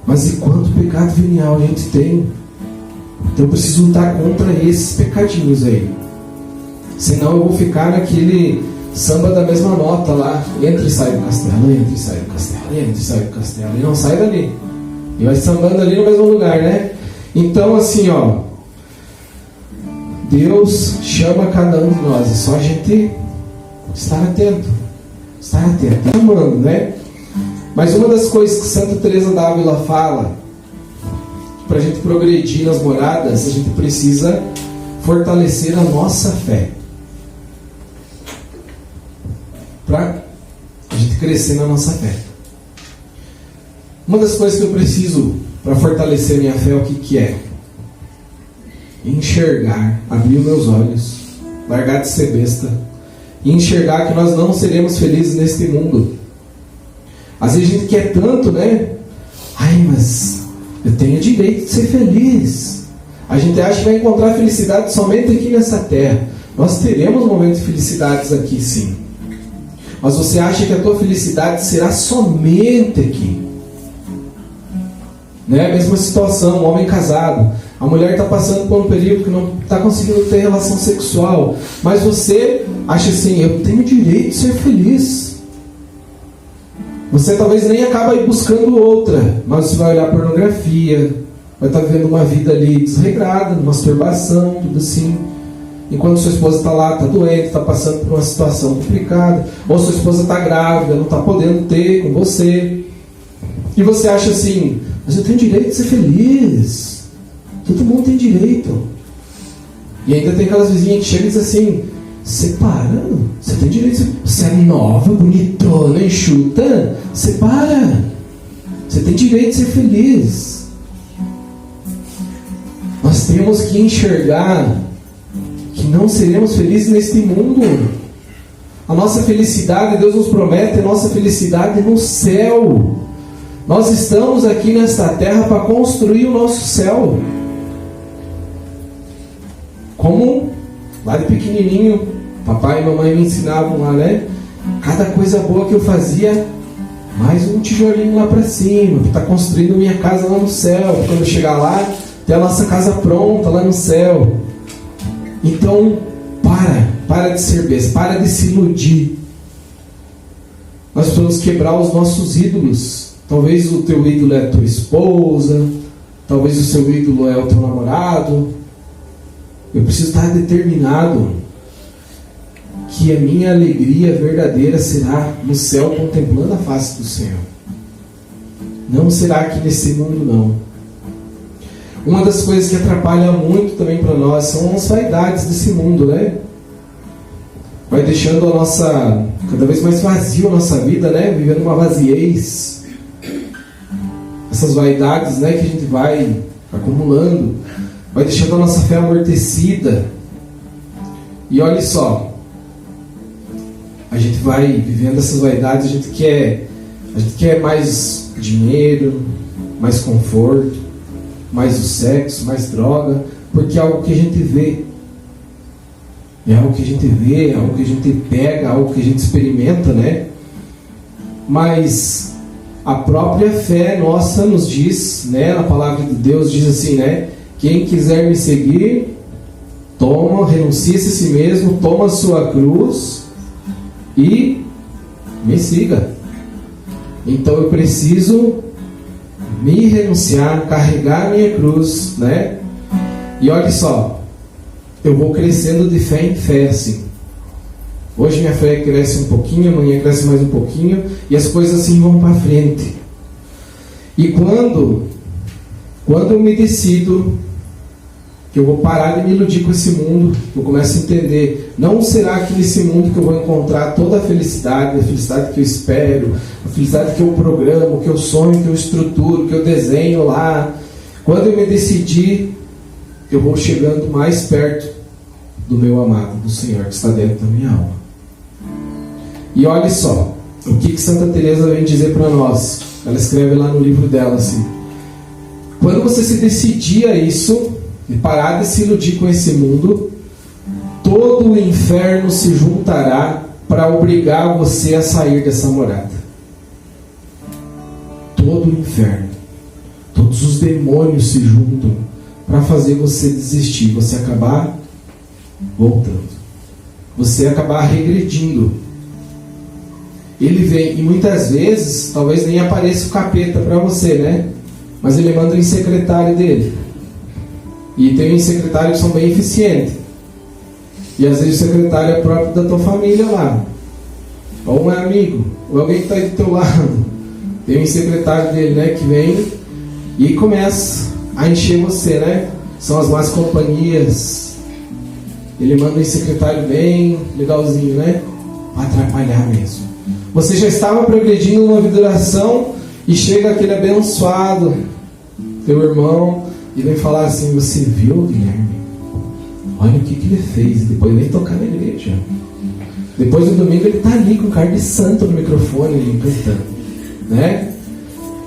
Mas e quanto pecado venial a gente tem? Então eu preciso lutar contra esses pecadinhos aí. Senão eu vou ficar naquele samba da mesma nota lá. Entra e sai do castelo, entra e sai do castelo, entra e sai do castelo. E não sai dali. E vai sambando ali no mesmo lugar, né? Então assim, ó, Deus chama cada um de nós. É só a gente estar atento. Estar atento. Chamando, né? Mas uma das coisas que Santa Teresa d'Ávila fala, para a gente progredir nas moradas, a gente precisa fortalecer a nossa fé. Para a gente crescer na nossa fé. Uma das coisas que eu preciso para fortalecer a minha fé, o que é? Enxergar, abrir os meus olhos, largar de ser besta, e enxergar que nós não seremos felizes neste mundo. Às vezes a gente quer tanto, né? Ai, mas eu tenho direito de ser feliz. A gente acha que vai encontrar felicidade somente aqui nessa terra. Nós teremos momentos de felicidades aqui, sim. Mas você acha que a tua felicidade será somente aqui? Né? Mesma situação, um homem casado. A mulher está passando por um período que não está conseguindo ter relação sexual. Mas você acha assim, eu tenho direito de ser feliz. Você talvez nem acaba aí buscando outra, mas você vai olhar pornografia, vai estar vivendo uma vida ali desregrada, masturbação, tudo assim. Enquanto sua esposa está lá, está doente, está passando por uma situação complicada, ou sua esposa está grávida, não está podendo ter com você. E você acha assim, mas eu tenho direito de ser feliz. Todo mundo tem direito. E ainda tem aquelas vizinhas que chegam e dizem assim, separa, você tem direito, você é nova, bonitona, enxuta, separa, você tem direito de ser feliz. Nós temos que enxergar que não seremos felizes neste mundo. A nossa felicidade, Deus nos promete, a nossa felicidade é no céu. Nós estamos aqui nesta terra para construir o nosso céu. Como lá de pequenininho, papai e mamãe me ensinavam lá, né? Cada coisa boa que eu fazia, mais um tijolinho lá para cima, para estar construindo minha casa lá no céu. Quando eu chegar lá, ter a nossa casa pronta lá no céu. Então, para de ser besta, para de se iludir. Nós precisamos quebrar os nossos ídolos. Talvez o teu ídolo é a tua esposa, talvez o seu ídolo é o teu namorado. Eu preciso estar determinado que a minha alegria verdadeira será no céu contemplando a face do Senhor. Não será aqui nesse mundo, não. Uma das coisas que atrapalha muito também para nós são as vaidades desse mundo, né? Vai deixando a nossa, cada vez mais vazio a nossa vida, né? Vivendo uma vaziez. Essas vaidades, né, que a gente vai acumulando, vai deixando a nossa fé amortecida. E olha só, a gente vai vivendo essas vaidades, a gente quer mais dinheiro, mais conforto, mais o sexo, mais droga, porque é algo que a gente vê. É algo que a gente vê, é algo que a gente pega, é algo que a gente experimenta, né? Mas a própria fé nossa nos diz, né, na palavra de Deus diz assim, né? Quem quiser me seguir, renuncie-se a si mesmo, toma a sua cruz e me siga. Então eu preciso me renunciar, carregar a minha cruz, né? E olha só, eu vou crescendo de fé em fé, assim. Hoje minha fé cresce um pouquinho, amanhã cresce mais um pouquinho, e as coisas assim vão para frente. E quando eu me decido que eu vou parar de me iludir com esse mundo, eu começo a entender, não será que nesse mundo que eu vou encontrar toda a felicidade que eu espero, a felicidade que eu programo, que eu sonho, que eu estruturo, que eu desenho lá. Quando eu me decidir, eu vou chegando mais perto do meu amado, do Senhor que está dentro da minha alma. E olha só, o que Santa Teresa vem dizer para nós. Ela escreve lá no livro dela assim: quando você se decidir a isso, e parar de se iludir com esse mundo, todo o inferno se juntará para obrigar você a sair dessa morada. Todo o inferno. todos os demônios se juntam para fazer você desistir, você acabar voltando, você acabar regredindo. Ele vem, e muitas vezes, talvez nem apareça o capeta para você, né? Mas ele manda um secretário dele. E tem um secretário que são bem eficientes. E às vezes o secretário é próprio da tua família lá. Ou um amigo, ou alguém que está aí do teu lado. Tem um secretário dele, né, que vem e começa a encher você, né? São as más companhias. Ele manda um secretário bem legalzinho, né? Para atrapalhar mesmo. Você já estava progredindo numa vida de oração e chega aquele abençoado, teu irmão, e vem falar assim: você viu, Guilherme? Olha o que ele fez. Depois vem tocar na igreja. Depois do domingo ele está ali com cara de santo no microfone, cantando, né?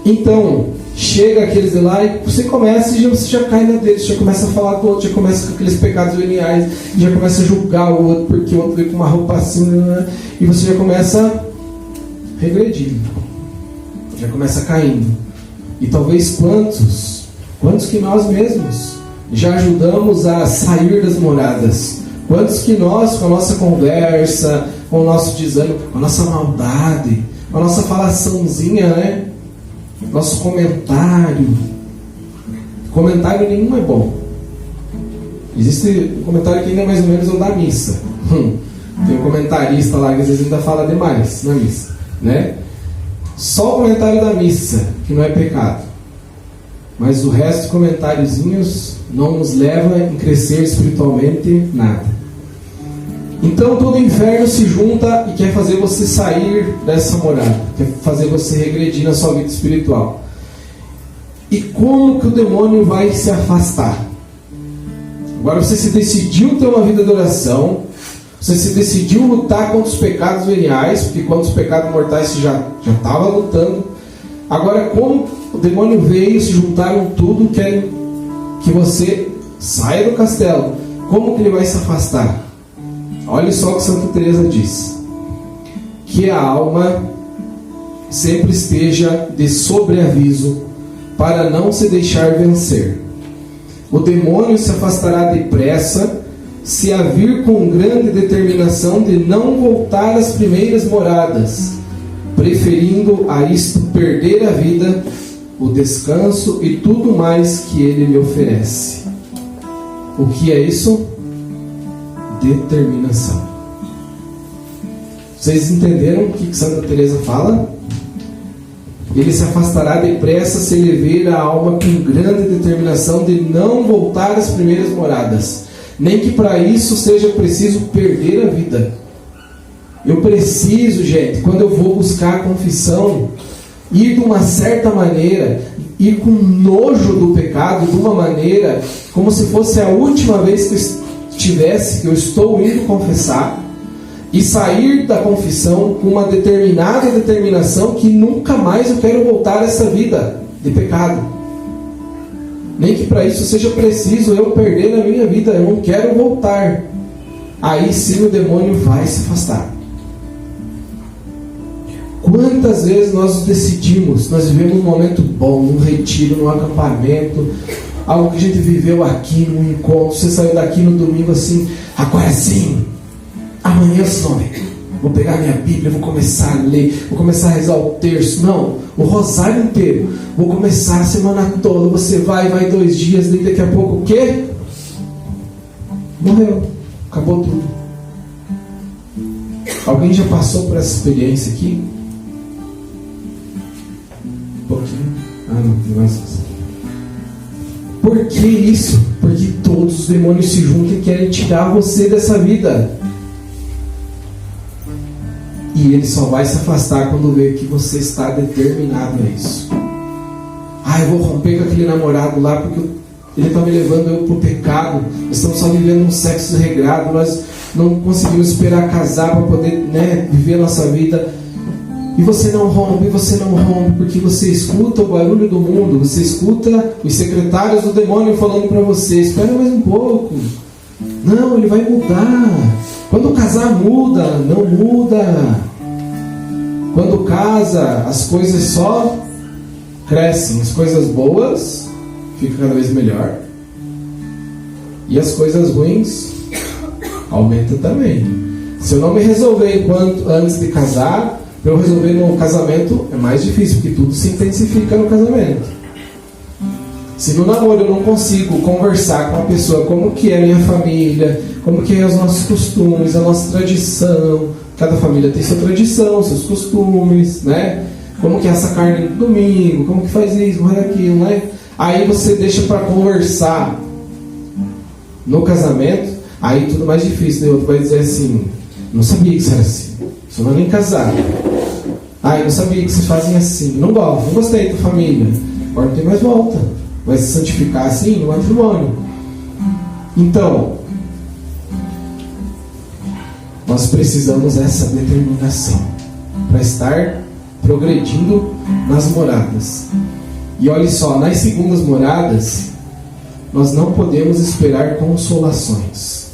Então, chega aqueles de lá e você começa e você já cai na deles, já começa a falar do outro, já começa com aqueles pecados veniais, já começa a julgar o outro porque o outro veio com uma roupa assim, né? E você já começa regredindo, já começa caindo. E talvez quantos que nós mesmos já ajudamos a sair das moradas? Quantos que nós, com a nossa conversa, com o nosso desânimo, com a nossa maldade, com a nossa falaçãozinha, né? Nosso comentário nenhum é bom. Existe um comentário que ainda é mais ou menos o da missa. Tem um comentarista lá que às vezes ainda fala demais na missa, né? Só o comentário da missa que não é pecado, mas o resto dos comentáriozinhos não nos leva a crescer espiritualmente nada. Então todo o inferno se junta e quer fazer você sair dessa morada, quer fazer você regredir na sua vida espiritual. E como que o demônio vai se afastar? Agora você se decidiu ter uma vida de oração, você se decidiu lutar contra os pecados veniais, porque contra os pecados mortais você já estava lutando. Agora, como o demônio veio, se juntaram tudo, querem que você saia do castelo, como que ele vai se afastar? Olha só o que Santa Teresa diz: que a alma sempre esteja de sobreaviso para não se deixar vencer. O demônio se afastará depressa se a vir com grande determinação de não voltar às primeiras moradas, preferindo a isto perder a vida, o descanso e tudo mais que ele lhe oferece. O que é isso? Determinação. Vocês entenderam o que Santa Teresa fala? Ele se afastará depressa se ele ver a alma com grande determinação de não voltar às primeiras moradas, nem que para isso seja preciso perder a vida. Eu preciso, gente, quando eu vou buscar a confissão, ir de uma certa maneira, ir com nojo do pecado, de uma maneira como se fosse a última vez que eu estou indo confessar, e sair da confissão com uma determinada determinação que nunca mais eu quero voltar a essa vida de pecado. Nem que para isso seja preciso eu perder a minha vida, eu não quero voltar. Aí sim o demônio vai se afastar. Quantas vezes nós decidimos, nós vivemos um momento bom, num retiro, num acampamento, algo que a gente viveu aqui, num encontro, você saiu daqui no domingo assim, agora sim, amanhã vou pegar minha Bíblia, vou começar a ler, vou começar a rezar o terço, não, o rosário inteiro, vou começar a semana toda, você vai 2 dias, daí daqui a pouco o quê? Morreu, acabou tudo. Alguém já passou por essa experiência aqui? Um pouquinho? Não, tem mais. Por que isso? Porque todos os demônios se juntam e querem tirar você dessa vida. E ele só vai se afastar quando vê que você está determinado a isso. Eu vou romper com aquele namorado lá porque ele está me levando eu para o pecado. Nós estamos só vivendo um sexo regrado. Nós não conseguimos esperar casar para poder, viver a nossa vida. E você não rompe, porque você escuta o barulho do mundo, você escuta os secretários do demônio falando para você: espera mais um pouco. Não, ele vai mudar. Quando casar muda, não muda. Quando casa, as coisas só crescem, as coisas boas ficam cada vez melhor, e as coisas ruins aumentam também. Se eu não me resolver antes de casar, para eu resolver no casamento é mais difícil, porque tudo se intensifica no casamento. Se no namoro eu não consigo conversar com a pessoa como que é a minha família, como que é os nossos costumes, a nossa tradição, cada família tem sua tradição, seus costumes, né? Como que é essa carne do domingo, como que faz isso, faz aquilo, né? Aí você deixa para conversar no casamento, aí tudo mais difícil, né? O outro vai dizer assim: não sabia que isso era assim, você não é nem casado. Eu não sabia que vocês fazem assim, não gostei da família. Agora não tem mais volta, vai se santificar assim no matrimônio. Então, nós precisamos dessa determinação para estar progredindo nas moradas. E olhe só, nas segundas moradas nós não podemos esperar consolações.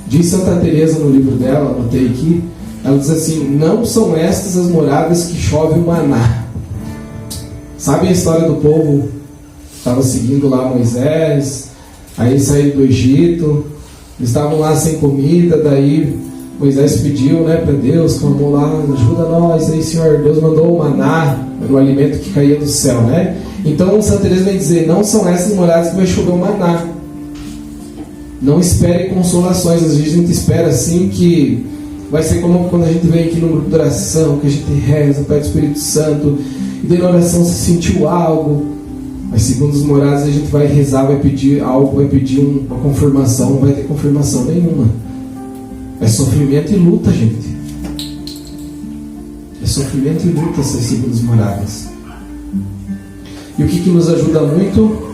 Diz Santa Teresa no livro dela, anotei aqui, ela diz assim: não são estas as moradas que chove o maná. Sabe a história do povo? Estava seguindo lá Moisés, aí saíram do Egito, eles estavam lá sem comida, daí Moisés pediu, né, para Deus, clamou lá: ajuda nós, aí Senhor, Deus mandou o maná, era o alimento que caía do céu, né? Então Santa Teresa vai dizer: não são essas moradas que vai chover o maná. Não espere consolações. Às vezes a gente espera assim que vai ser como quando a gente vem aqui no grupo de oração, que a gente reza, pede o Espírito Santo, e daí na oração se sentiu algo. Mas segundo os morados a gente vai rezar, vai pedir algo, vai pedir uma confirmação, não vai ter confirmação nenhuma. É sofrimento e luta, gente. É sofrimento e luta essas segundas moradas. E o que nos ajuda muito?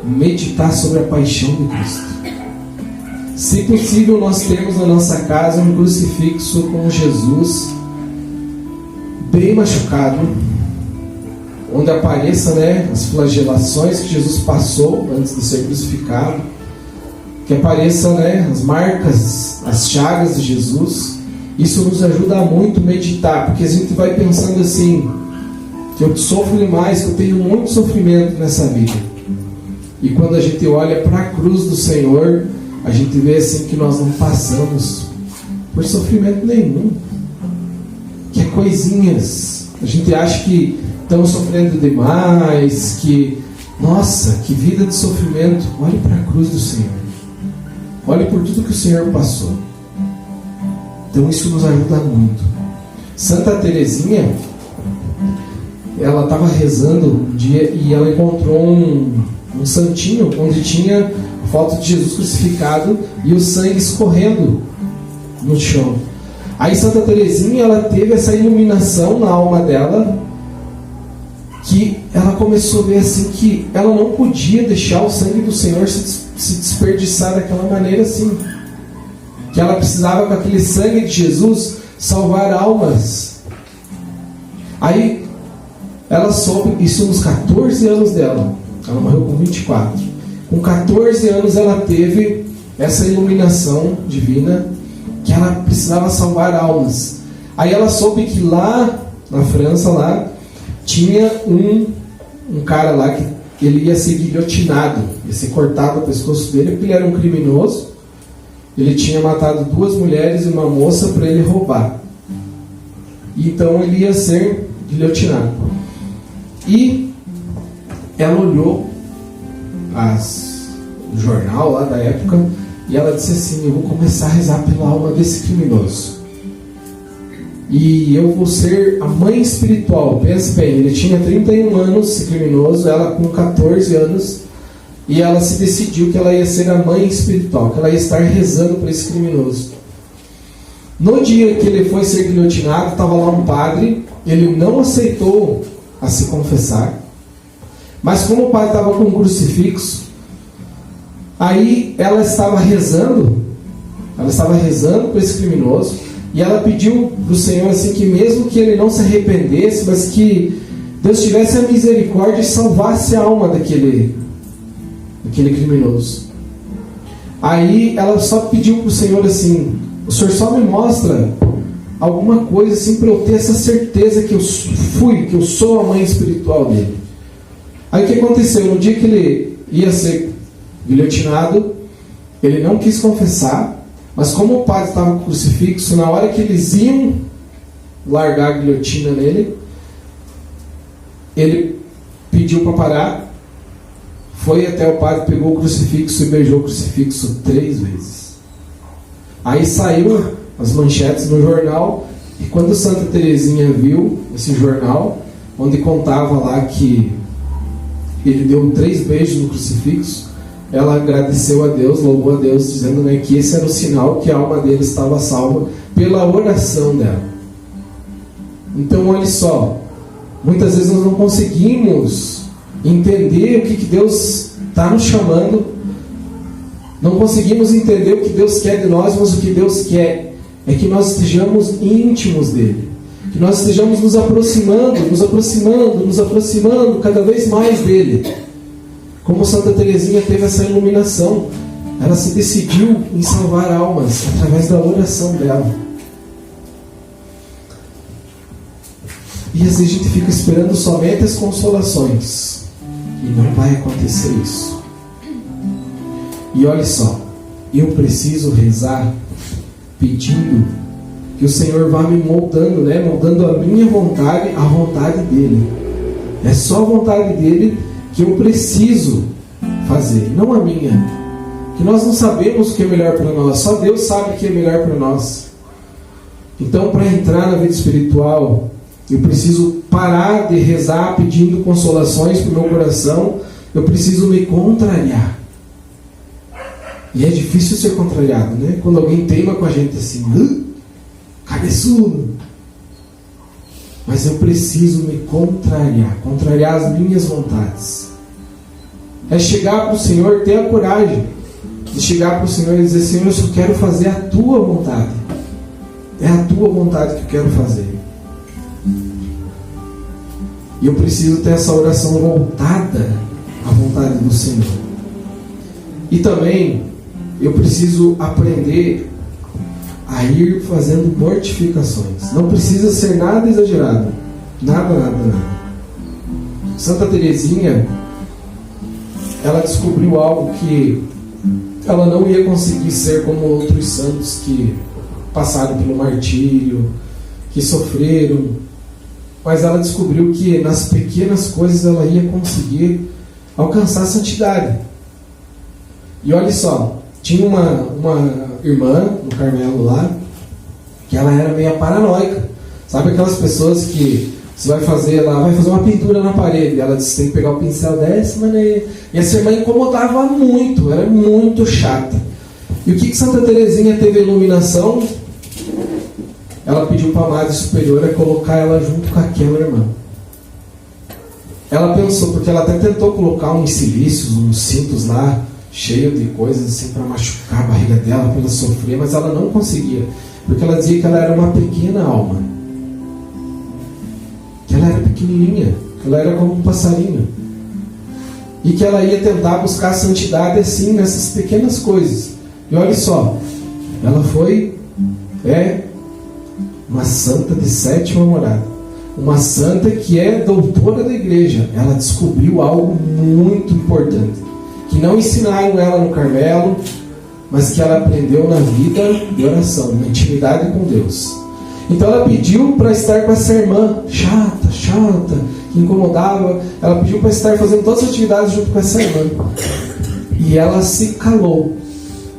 Meditar sobre a paixão de Cristo. Se possível, nós temos na nossa casa um crucifixo com Jesus bem machucado, onde apareça, né, as flagelações que Jesus passou antes de ser crucificado, que apareça, né, as marcas, as chagas de Jesus. Isso nos ajuda muito a meditar, porque a gente vai pensando assim: que eu sofro demais, que eu tenho muito sofrimento nessa vida. E quando a gente olha para a cruz do Senhor, a gente vê assim que nós não passamos por sofrimento nenhum, que é coisinhas. A gente acha que estamos sofrendo demais, que, nossa, que vida de sofrimento. Olhe para a cruz do Senhor, olhe por tudo que o Senhor passou. Então isso nos ajuda muito. Santa Teresinha, ela estava rezando um dia e ela encontrou um santinho onde tinha a foto de Jesus crucificado e o sangue escorrendo no chão. Aí Santa Teresinha, ela teve essa iluminação na alma dela, que ela começou a ver assim que ela não podia deixar o sangue do Senhor se desperdiçar daquela maneira assim, que ela precisava com aquele sangue de Jesus salvar almas. Aí ela soube isso nos 14 anos dela. Ela morreu com 24. Com 14 anos ela teve essa iluminação divina, que ela precisava salvar almas. Aí ela soube que lá na França, lá, tinha um cara lá que ele ia ser guilhotinado, ia ser cortado o pescoço dele, porque ele era um criminoso. Ele tinha matado 2 mulheres e uma moça para ele roubar. Então ele ia ser guilhotinado. E ela olhou o jornal lá da época e ela disse assim: eu vou começar a rezar pela alma desse criminoso. E eu vou ser a mãe espiritual. Pense bem, ele tinha 31 anos, esse criminoso, ela com 14 anos, e ela se decidiu que ela ia ser a mãe espiritual, que ela ia estar rezando por esse criminoso. No dia que ele foi ser guilhotinado, estava lá um padre, ele não aceitou a se confessar, mas como o padre estava com um crucifixo, aí ela estava rezando por esse criminoso, e ela pediu para o Senhor assim, que mesmo que ele não se arrependesse, mas que Deus tivesse a misericórdia e salvasse a alma daquele criminoso. Aí ela só pediu para o Senhor assim: o Senhor só me mostra alguma coisa assim para eu ter essa certeza que eu sou a mãe espiritual dele. Aí o que aconteceu? No dia que ele ia ser guilhotinado, ele não quis confessar, mas como o padre estava com o crucifixo, na hora que eles iam largar a guilhotina nele, ele pediu para parar, foi até o padre, pegou o crucifixo e beijou o crucifixo 3 vezes. Aí saíram as manchetes no jornal, e quando Santa Teresinha viu esse jornal, onde contava lá que ele deu 3 beijos no crucifixo, ela agradeceu a Deus, louvou a Deus, dizendo, né, que esse era o sinal que a alma dele estava salva pela oração dela. Então, olha só, muitas vezes nós não conseguimos entender o que Deus está nos chamando, não conseguimos entender o que Deus quer de nós, mas o que Deus quer é que nós estejamos íntimos dele, que nós estejamos nos aproximando cada vez mais dele. Como Santa Teresinha teve essa iluminação, ela se decidiu em salvar almas através da oração dela. E às vezes a gente fica esperando somente as consolações, e não vai acontecer isso. E olha só, eu preciso rezar pedindo que o Senhor vá me moldando, né? Moldando a minha vontade, a vontade dele. É só a vontade dele que eu preciso fazer, não a minha. Que nós não sabemos o que é melhor para nós, só Deus sabe o que é melhor para nós. Então, para entrar na vida espiritual, eu preciso parar de rezar pedindo consolações para o meu coração, eu preciso me contrariar. E é difícil ser contrariado, né? Quando alguém teima com a gente assim, cabeçudo. Mas eu preciso me contrariar as minhas vontades. É chegar para o Senhor, ter a coragem de chegar para o Senhor e dizer, Senhor, eu só quero fazer a tua vontade. É a tua vontade que eu quero fazer. E eu preciso ter essa oração voltada à vontade do Senhor. E também eu preciso aprender a ir fazendo mortificações. Não precisa ser nada exagerado. Nada. Santa Teresinha, ela descobriu algo que ela não ia conseguir ser como outros santos que passaram pelo martírio, que sofreram. Mas ela descobriu que nas pequenas coisas ela ia conseguir alcançar a santidade. E olha só, tinha uma irmã no Carmelo lá, que ela era meio paranoica. Sabe aquelas pessoas que você vai fazer uma pintura na parede, ela disse, tem que pegar o pincel dessa maneira. E essa irmã incomodava muito, era muito chata. E o que Santa Teresinha teve a iluminação? Ela pediu para a Madre Superiora colocar ela junto com aquela irmã. Ela pensou, porque ela até tentou colocar uns silícios, uns cintos lá, cheio de coisas assim para machucar a barriga dela, para ela sofrer, mas ela não conseguia, porque ela dizia que ela era uma pequena alma, que ela era pequenininha, que ela era como um passarinho, e que ela ia tentar buscar a santidade assim nessas pequenas coisas. E olha só, ela foi uma santa de 7ª morada, uma santa que é doutora da igreja. Ela descobriu algo muito importante, que não ensinaram ela no Carmelo, mas que ela aprendeu na vida de oração, na intimidade com Deus. Então ela pediu para estar com essa irmã chata, que incomodava. Ela pediu para estar fazendo todas as atividades junto com essa irmã. E ela se calou.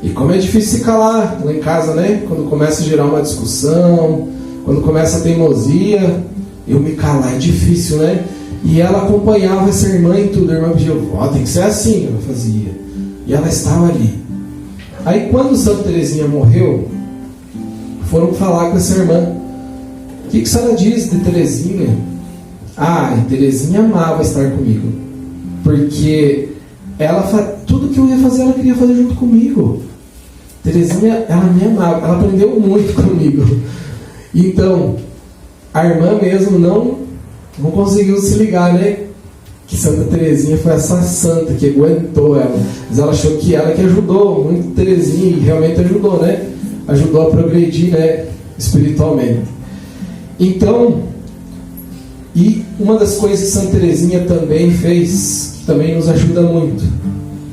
E como é difícil se calar lá em casa, né? Quando começa a gerar uma discussão, quando começa a teimosia, eu me calar é difícil, né? E ela acompanhava essa irmã em tudo. A irmã pedia, tem que ser assim, ela fazia. E ela estava ali. Aí quando Santa Teresinha morreu, foram falar com essa irmã. O que a senhora diz de Teresinha? Teresinha amava estar comigo. Porque tudo que eu ia fazer, ela queria fazer junto comigo. Teresinha, ela me amava, ela aprendeu muito comigo. Então, a irmã mesmo não conseguiu se ligar, né? Que Santa Teresinha foi essa santa que aguentou ela. Mas ela achou que ela que ajudou muito Teresinha, e realmente ajudou, né? Ajudou a progredir, né? espiritualmente. Então, e uma das coisas que Santa Teresinha também fez, que também nos ajuda muito,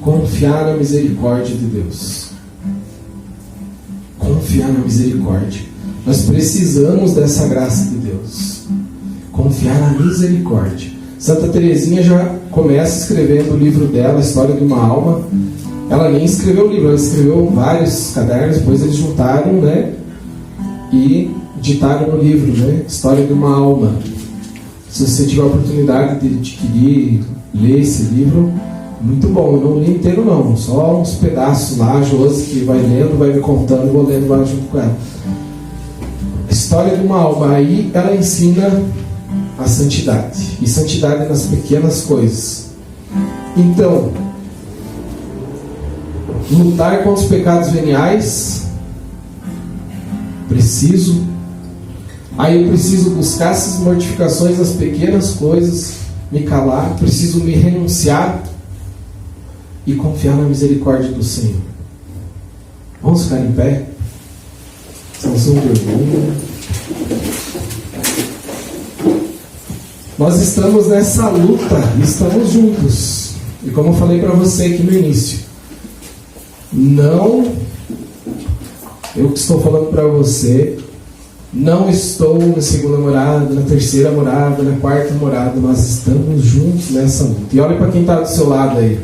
confiar na misericórdia de Deus. Confiar na misericórdia. Nós precisamos dessa graça de Deus. Confiar na misericórdia. Santa Teresinha já começa escrevendo o livro dela, a História de uma Alma. Ela nem escreveu o livro, ela escreveu vários cadernos, depois eles juntaram, né? E ditaram no livro, né? História de uma Alma. Se você tiver a oportunidade de adquirir, ler esse livro, muito bom. Eu não li inteiro não, só uns pedaços lá, a Josi que vai lendo, vai me contando, eu vou lendo lá junto com ela. História de uma Alma, aí ela ensina a santidade, e santidade nas pequenas coisas. Então, lutar contra os pecados veniais, preciso. Aí eu preciso buscar essas mortificações nas pequenas coisas, me calar, preciso me renunciar e confiar na misericórdia do Senhor. Vamos ficar em pé? Sem vergonha. Nós estamos nessa luta, estamos juntos. E como eu falei para você aqui no início, eu que estou falando para você, não estou na segunda morada, na terceira morada, na quarta morada. Nós estamos juntos nessa luta. E olha para quem está do seu lado aí.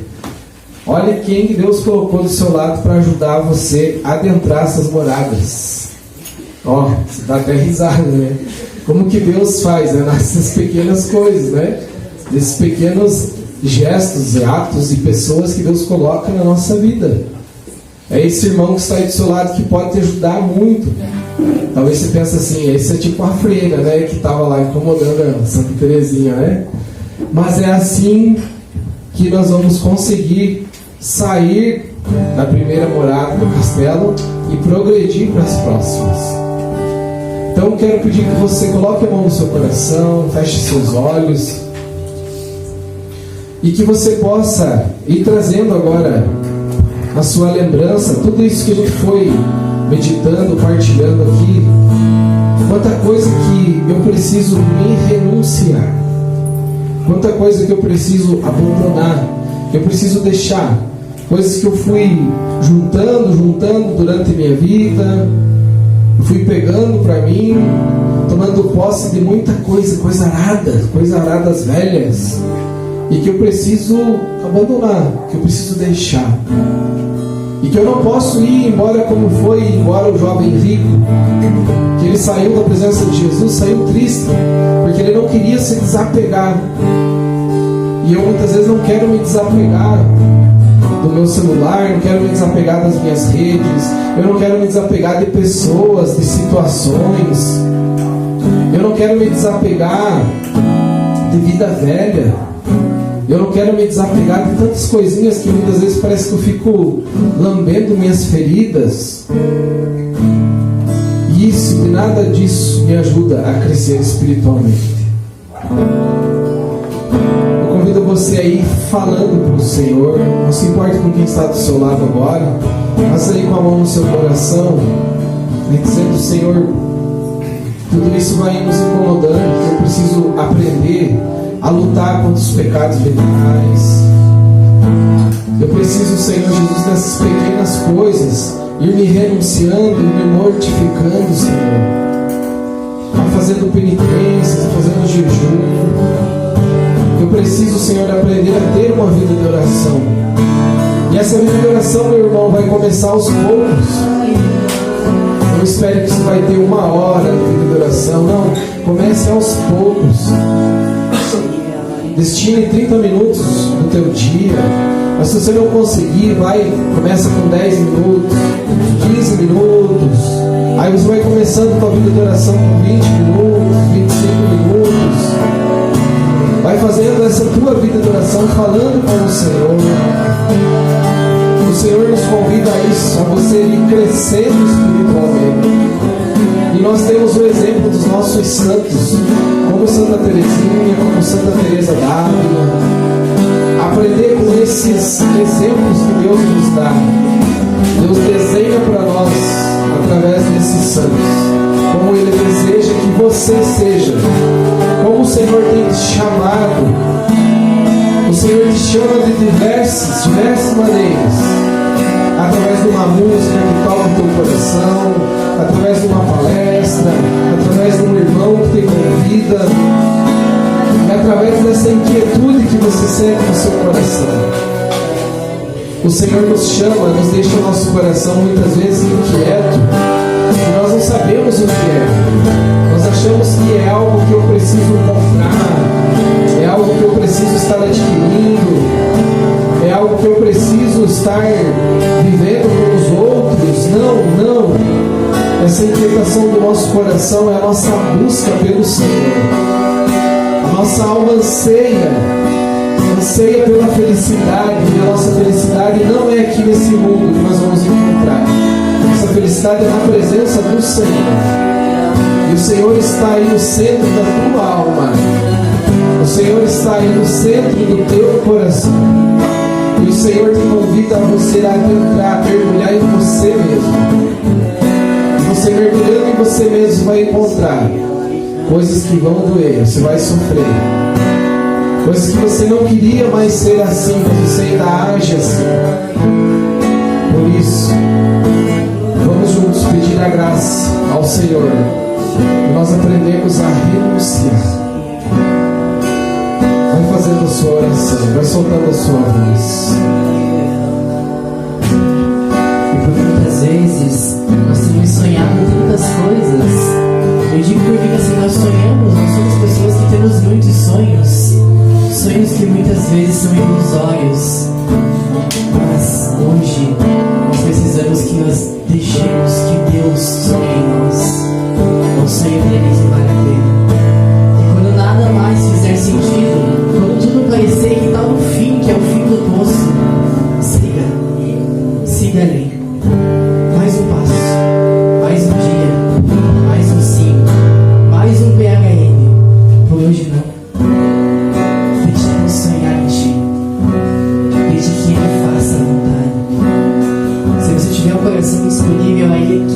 Olha quem Deus colocou do seu lado para ajudar você a adentrar essas moradas. Ó, você dá até risada, né? Como que Deus faz, né? Nessas pequenas coisas, né? Desses pequenos gestos, atos e pessoas que Deus coloca na nossa vida. É esse irmão que está aí do seu lado que pode te ajudar muito. Talvez você pense assim, esse é tipo a freira, né? Que estava lá incomodando a Santa Teresinha, né? Mas é assim que nós vamos conseguir sair da primeira morada do castelo e progredir para as próximas. Então eu quero pedir que você coloque a mão no seu coração, feche seus olhos e que você possa ir trazendo agora na sua lembrança tudo isso que a gente foi meditando, partilhando aqui. Quanta coisa que eu preciso me renunciar, quanta coisa que eu preciso abandonar, que eu preciso deixar, coisas que eu fui juntando durante a minha vida, eu fui pegando para mim, tomando posse de muita coisa, coisas aradas velhas, e que eu preciso abandonar, que eu preciso deixar. E que eu não posso ir embora como foi embora o jovem rico, que ele saiu da presença de Jesus, saiu triste, porque ele não queria se desapegar. E eu muitas vezes não quero me desapegar do meu celular, não quero me desapegar das minhas redes, eu não quero me desapegar de pessoas, de situações, eu não quero me desapegar de vida velha. Eu não quero me desapegar de tantas coisinhas que muitas vezes parece que eu fico lambendo minhas feridas. E isso, de nada disso me ajuda a crescer espiritualmente. Eu convido você a ir falando para o Senhor, não se importe com quem está do seu lado agora, mas aí com a mão no seu coração, e dizendo: Senhor, tudo isso vai nos incomodando, eu preciso aprender a lutar contra os pecados veniais. Eu preciso, Senhor Jesus, dessas pequenas coisas, ir me renunciando, ir me mortificando, Senhor, fazendo penitências, fazendo jejum. Eu preciso, Senhor, aprender a ter uma vida de oração. E essa vida de oração, meu irmão, vai começar aos poucos. Não espere que você vai ter 1 hora de vida de oração. Não, comece aos poucos. Destine 30 minutos do teu dia. Mas se você não conseguir, começa com 10 minutos, 15 minutos. Aí você vai começando a tua vida de oração com 20 minutos, 25 minutos. Vai fazendo essa tua vida de oração falando com o Senhor. O Senhor nos convida a isso, a você ir crescendo espiritualmente. E nós temos o exemplo dos nossos santos, como Santa Teresinha, como Santa Teresa d'Ávila. Aprender com esses exemplos que Deus nos dá. Deus desenha para nós através desses santos. você seja, como o Senhor tem te chamado. O Senhor te chama de diversas maneiras, através de uma música que toca o teu coração, através de uma palestra, através de um irmão que te convida, e através dessa inquietude que você sente no seu coração. O Senhor nos chama, nos deixa o nosso coração muitas vezes inquieto, e nós não sabemos o que é. Nós achamos que é algo que eu preciso comprar, é algo que eu preciso estar adquirindo, é algo que eu preciso estar vivendo com os outros. Não. Essa inquietação do nosso coração é a nossa busca pelo Senhor. A nossa alma anseia pela felicidade, e a nossa felicidade não é aqui nesse mundo que nós vamos encontrar. Nossa felicidade é na presença do Senhor. E o Senhor está aí no centro da tua alma. O Senhor está aí no centro do teu coração. E o Senhor te convida a você a adentrar, a mergulhar em você mesmo. E você mergulhando em você mesmo vai encontrar coisas que vão doer, você vai sofrer. Coisas que você não queria mais ser assim, mas você ainda age assim. Por isso, vamos juntos pedir a graça ao Senhor. E nós aprendemos a renunciar. Vai fazendo a sua oração, vai soltando a sua voz. E por muitas vezes nós temos sonhado tantas coisas. Eu digo porque assim, nós sonhamos, nós somos pessoas que temos muitos sonhos. Sonhos que muitas vezes são ilusórios. Mas hoje nós precisamos que nós deixemos que Deus sonhe em nós. O sonho dele vale a pena. E quando nada mais fizer sentido, quando tudo parecer que está no fim, que é o fim do poço, siga ali. Mais um passo, mais um dia, mais um sim, mais um PHN. Por hoje não. Deixemos sonhar em ti. Deixe que ele faça a vontade. Se você tiver um coração disponível aí,